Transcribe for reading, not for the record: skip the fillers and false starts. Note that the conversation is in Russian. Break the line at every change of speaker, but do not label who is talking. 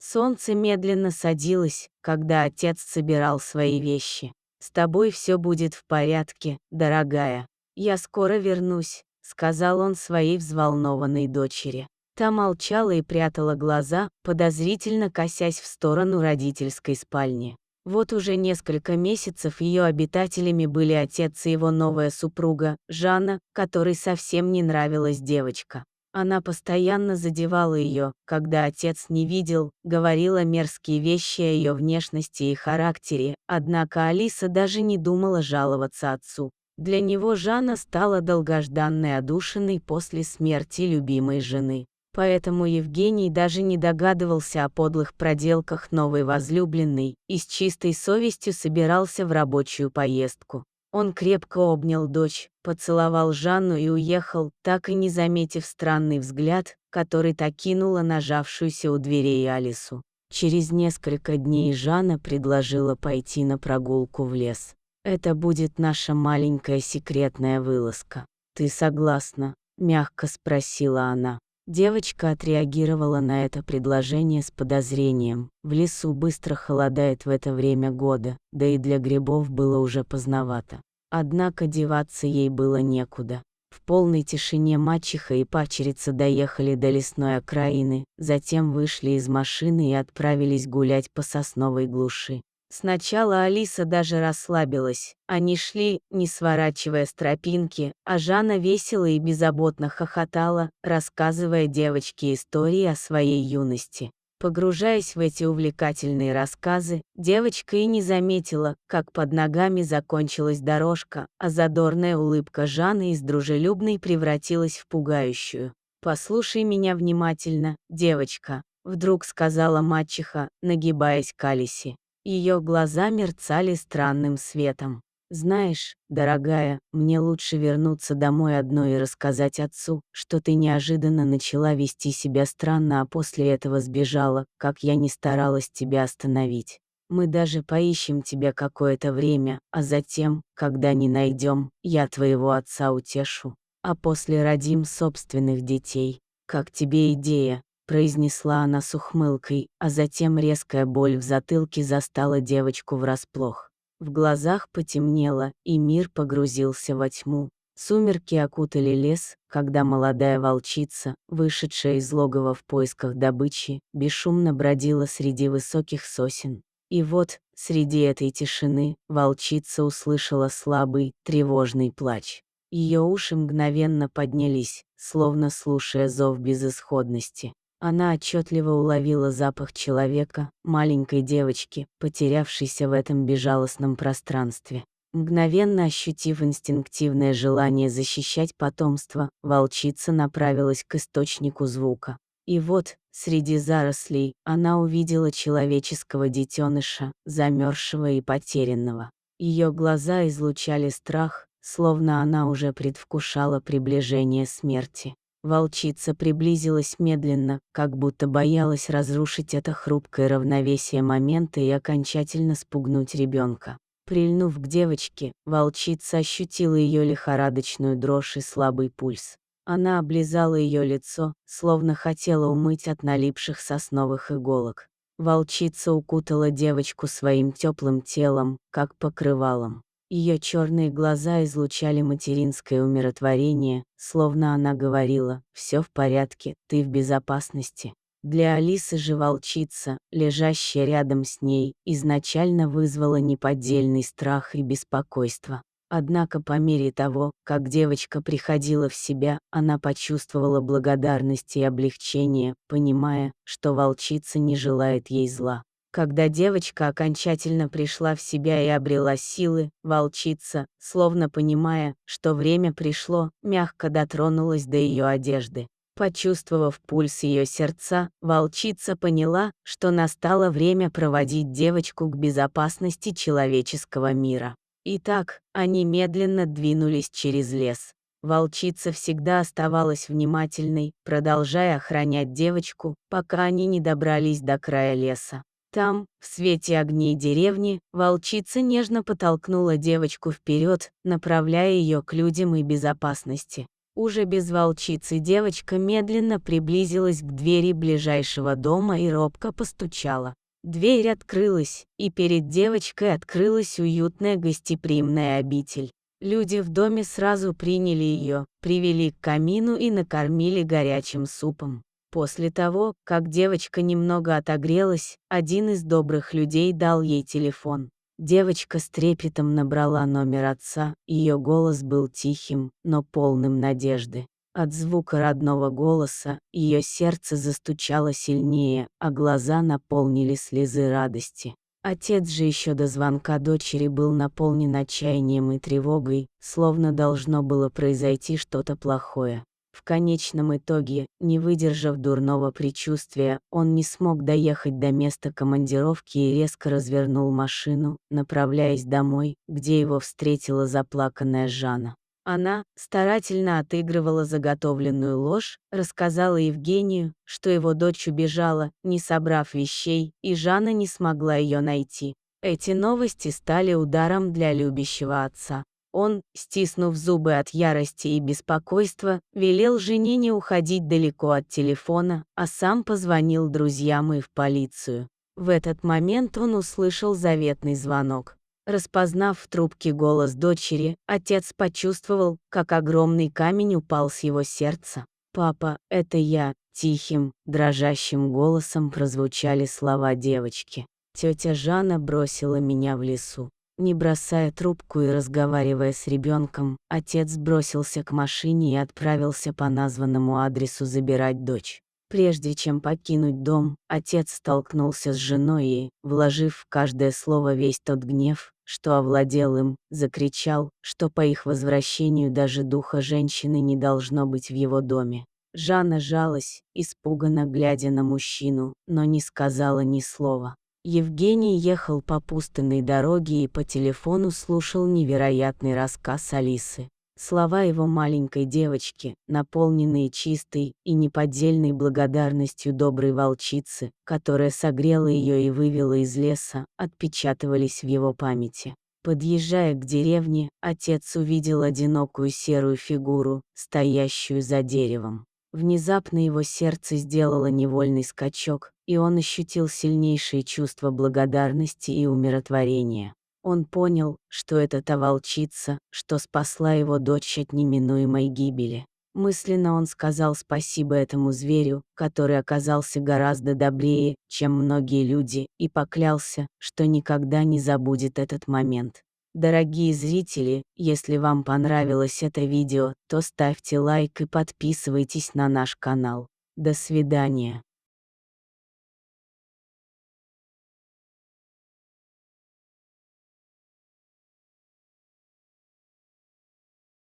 Солнце медленно садилось, когда отец собирал свои вещи. «С тобой все будет в порядке, дорогая. Я скоро вернусь», — сказал он своей взволнованной дочери. Та молчала и прятала глаза, подозрительно косясь в сторону родительской спальни. Вот уже несколько месяцев ее обитателями были отец и его новая супруга, Жанна, которой совсем не нравилась девочка. Она постоянно задевала ее, когда отец не видел, говорила мерзкие вещи о ее внешности и характере, однако Алиса даже не думала жаловаться отцу. Для него Жанна стала долгожданной одушиной после смерти любимой жены. Поэтому Евгений даже не догадывался о подлых проделках новой возлюбленной и с чистой совестью собирался в рабочую поездку. Он крепко обнял дочь, поцеловал Жанну и уехал, так и не заметив странный взгляд, который та кинула нажавшуюся у дверей Алису. Через несколько дней Жанна предложила пойти на прогулку в лес. «Это будет наша маленькая секретная вылазка. Ты согласна?» – мягко спросила она. Девочка отреагировала на это предложение с подозрением. В лесу быстро холодает в это время года, да и для грибов было уже поздновато. Однако деваться ей было некуда. В полной тишине мачеха и падчерица доехали до лесной окраины, затем вышли из машины и отправились гулять по сосновой глуши. Сначала Алиса даже расслабилась. Они шли, не сворачивая с тропинки, а Жанна весело и беззаботно хохотала, рассказывая девочке истории о своей юности. Погружаясь в эти увлекательные рассказы, девочка и не заметила, как под ногами закончилась дорожка, а задорная улыбка Жанны из дружелюбной превратилась в пугающую. «Послушай меня внимательно, девочка», — вдруг сказала мачеха, нагибаясь к Алисе. Ее глаза мерцали странным светом. «Знаешь, дорогая, мне лучше вернуться домой одной и рассказать отцу, что ты неожиданно начала вести себя странно, а после этого сбежала, как я не старалась тебя остановить. Мы даже поищем тебя какое-то время, а затем, когда не найдем, я твоего отца утешу, а после родим собственных детей. Как тебе идея?» произнесла она с ухмылкой, а затем резкая боль в затылке застала девочку врасплох. В глазах потемнело, и мир погрузился во тьму. Сумерки окутали лес, когда молодая волчица, вышедшая из логова в поисках добычи, бесшумно бродила среди высоких сосен. И вот, среди этой тишины, волчица услышала слабый, тревожный плач. Ее уши мгновенно поднялись, словно слушая зов безысходности. Она отчетливо уловила запах человека, маленькой девочки, потерявшейся в этом безжалостном пространстве. Мгновенно ощутив инстинктивное желание защищать потомство, волчица направилась к источнику звука. И вот, среди зарослей, она увидела человеческого детеныша, замерзшего и потерянного. Ее глаза излучали страх, словно она уже предвкушала приближение смерти. Волчица приблизилась медленно, как будто боялась разрушить это хрупкое равновесие момента и окончательно спугнуть ребенка. Прильнув к девочке, волчица ощутила ее лихорадочную дрожь и слабый пульс. Она облизала ее лицо, словно хотела умыть от налипших сосновых иголок. Волчица укутала девочку своим теплым телом, как покрывалом. Ее черные глаза излучали материнское умиротворение, словно она говорила: «Все в порядке, ты в безопасности». Для Алисы же волчица, лежащая рядом с ней, изначально вызвала неподдельный страх и беспокойство. Однако по мере того, как девочка приходила в себя, она почувствовала благодарность и облегчение, понимая, что волчица не желает ей зла. Когда девочка окончательно пришла в себя и обрела силы, волчица, словно понимая, что время пришло, мягко дотронулась до ее одежды. Почувствовав пульс ее сердца, волчица поняла, что настало время проводить девочку к безопасности человеческого мира. Итак, они медленно двинулись через лес. Волчица всегда оставалась внимательной, продолжая охранять девочку, пока они не добрались до края леса. Там, в свете огней деревни, волчица нежно подтолкнула девочку вперед, направляя ее к людям и безопасности. Уже без волчицы девочка медленно приблизилась к двери ближайшего дома и робко постучала. Дверь открылась, и перед девочкой открылась уютная гостеприимная обитель. Люди в доме сразу приняли ее, привели к камину и накормили горячим супом. После того, как девочка немного отогрелась, один из добрых людей дал ей телефон. Девочка с трепетом набрала номер отца, ее голос был тихим, но полным надежды. От звука родного голоса ее сердце застучало сильнее, а глаза наполнили слезы радости. Отец же еще до звонка дочери был наполнен отчаянием и тревогой, словно должно было произойти что-то плохое. В конечном итоге, не выдержав дурного предчувствия, он не смог доехать до места командировки и резко развернул машину, направляясь домой, где его встретила заплаканная Жанна. Она старательно отыгрывала заготовленную ложь, рассказала Евгению, что его дочь убежала, не собрав вещей, и Жанна не смогла ее найти. Эти новости стали ударом для любящего отца. Он, стиснув зубы от ярости и беспокойства, велел жене не уходить далеко от телефона, а сам позвонил друзьям и в полицию. В этот момент он услышал заветный звонок. Распознав в трубке голос дочери, отец почувствовал, как огромный камень упал с его сердца. «Папа, это я», — тихим, дрожащим голосом прозвучали слова девочки. «Тетя Жанна бросила меня в лесу». Не бросая трубку и разговаривая с ребенком, отец бросился к машине и отправился по названному адресу забирать дочь. Прежде чем покинуть дом, отец столкнулся с женой и, вложив в каждое слово весь тот гнев, что овладел им, закричал, что по их возвращению даже духа женщины не должно быть в его доме. Жанна жалась, испуганно глядя на мужчину, но не сказала ни слова. Евгений ехал по пустынной дороге и по телефону слушал невероятный рассказ Алисы. Слова его маленькой девочки, наполненные чистой и неподдельной благодарностью доброй волчицы, которая согрела ее и вывела из леса, отпечатывались в его памяти. Подъезжая к деревне, отец увидел одинокую серую фигуру, стоящую за деревом. Внезапно его сердце сделало невольный скачок, и он ощутил сильнейшие чувства благодарности и умиротворения. Он понял, что это та волчица, что спасла его дочь от неминуемой гибели. Мысленно он сказал спасибо этому зверю, который оказался гораздо добрее, чем многие люди, и поклялся, что никогда не забудет этот момент. Дорогие зрители, если вам понравилось это видео, то ставьте лайк и подписывайтесь на наш канал. До свидания.